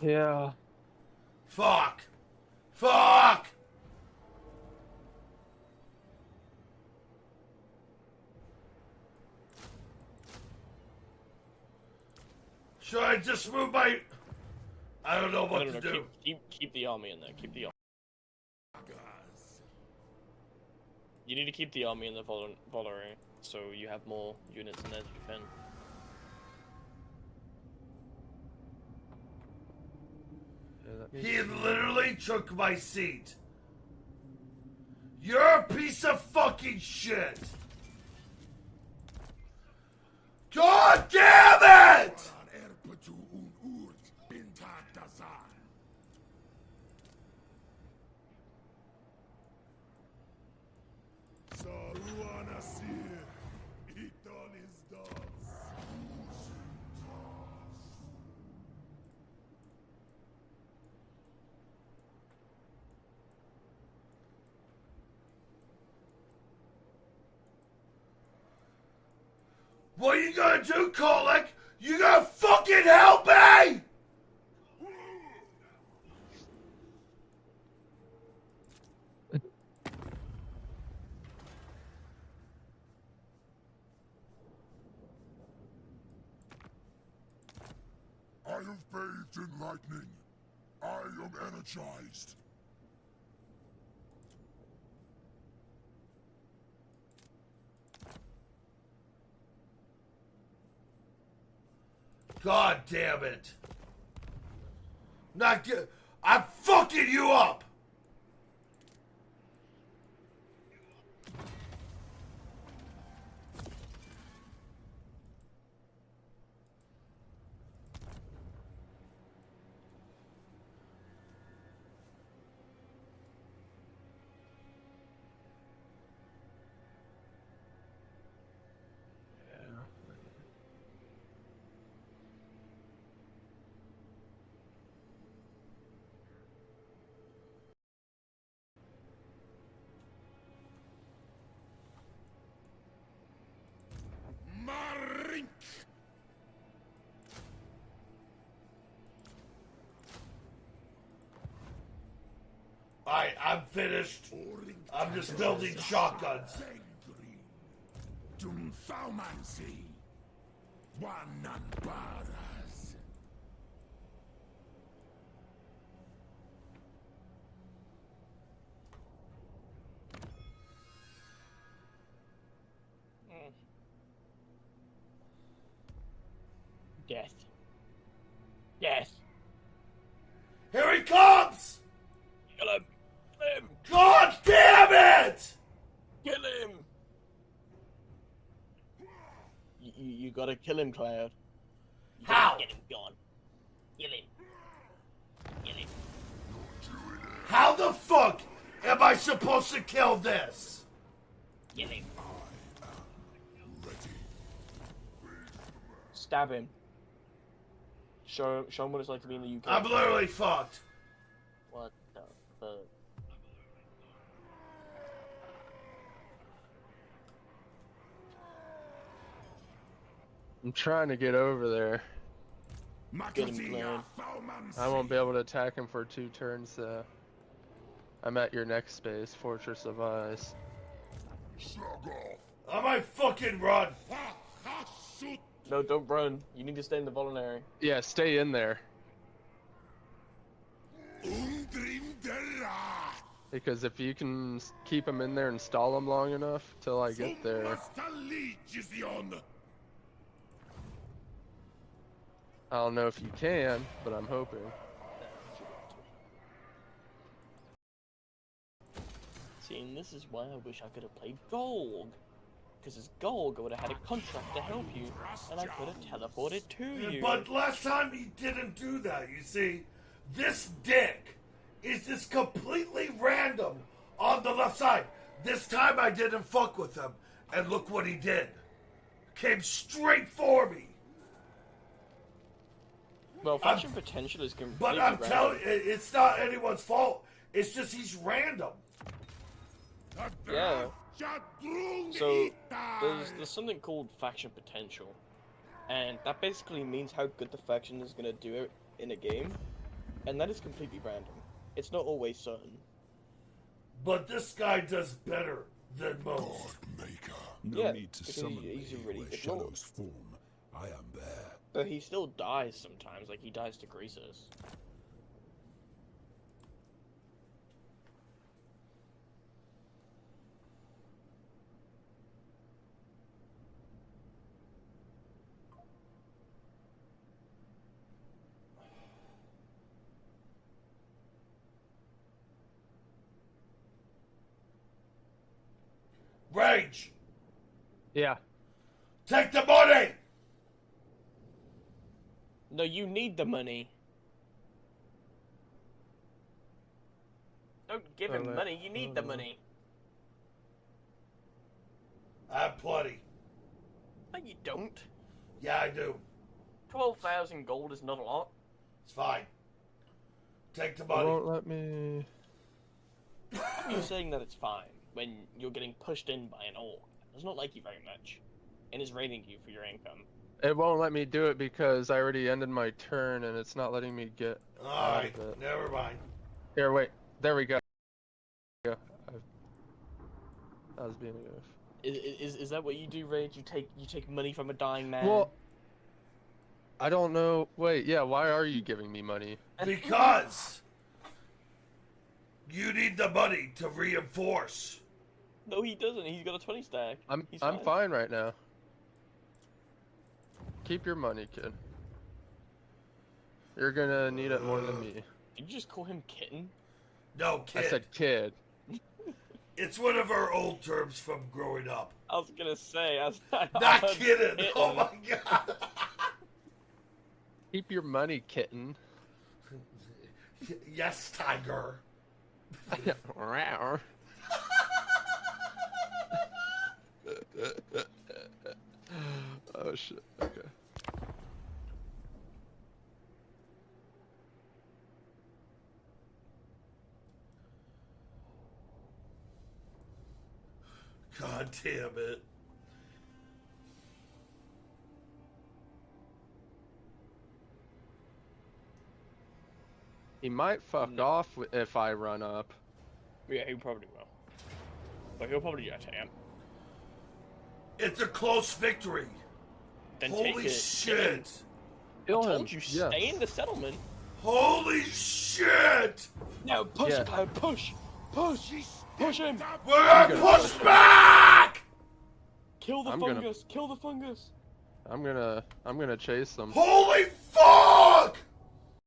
Yeah. Fuck! Fuck! Should I just move my... I don't know what to do. Keep the army in there. Keep the army. You need to keep the army in the Valerie, so you have more units in there to defend. He literally took my seat. You're a piece of fucking shit. God damn it! What are you gonna do, Kolek? You gonna fucking help me? I have bathed in lightning. I am energized. God damn it. Not good. I'm fucking you up. Marink! Alright, I'm finished. I'm just building shotguns. Dumfaumancy. Wananbaras. Death. Yes. Here he comes! Kill him. Kill him. God damn it! Kill him. You gotta kill him, Cloud. You gotta How? Get him gone. Kill him. Kill him. How the fuck am I supposed to kill this? Kill him. Stab him. Show him what it's like to be in the UK. I'm literally fucked. What the fuck? I'm trying to get over there. Get him, Cloud. I won't be able to attack him for 2 turns, though. I'm at your next space, Fortress of Ice. I might fucking run. No, don't run. You need to stay in the voluntary. Yeah, stay in there. Because if you can keep him in there and stall him long enough till I get there, I don't know if you can, but I'm hoping. See, and this is why I wish I could have played Golg. Because as Golg, I would have had a contract to help you, and I could have teleported to you. But last time he didn't do that, you see. This dick is just completely random on the left side. This time I didn't fuck with him, and look what he did. Came straight for me. Well, faction potential is completely But I'm random. telling you, it's not anyone's fault. It's just he's random. Yeah. So, there's something called faction potential. And that basically means how good the faction is going to do it in a game. And that is completely random. It's not always certain. But this guy does better than most. God Maker. No Yeah, need to because summon he's a me really where good lord. shadows form. I am there. But he still dies sometimes, like he dies to Croesus. Rage! Yeah. Take the money! No, you need the money. Don't give him Alright. money, you need the money. I have plenty. No, you don't. Yeah, I do. 12,000 gold is not a lot. It's fine. Take the It money. won't let me. How are you saying that it's fine when you're getting pushed in by an orc? It does not like you very much, and is raiding you for your income. It won't let me do it because I already ended my turn and it's not letting me get out Alright, of it. never mind. Here, wait. There we go. Yeah, I was being a goof. Is that what you do, Rage? You take money from a dying man? Well, I don't know. Wait, yeah. Why are you giving me money? Because you need the money to reinforce. No, he doesn't. He's got a 20 stack. I'm He's fine right now. Keep your money, kid. You're gonna need it more than me. Did you just call him kitten? No, kid. I said kid. It's one of our old terms from growing up. I was gonna say. I Not heard kidding. kitten. Oh my god. Keep your money, kitten. Yes, tiger. Oh shit. Okay. God damn it. He might fuck No. off if I run up. Yeah, he probably will. But he'll probably get a It's a close victory. Then Holy take it. shit. Kill I him. told you, Yeah. stay in the settlement. Holy shit. No, push, Yeah. Cloud, push! Push! Push him! We're gonna gonna push push back. Kill the I'm gonna- fungus! Kill the fungus! I'm gonna chase them. Holy fuck.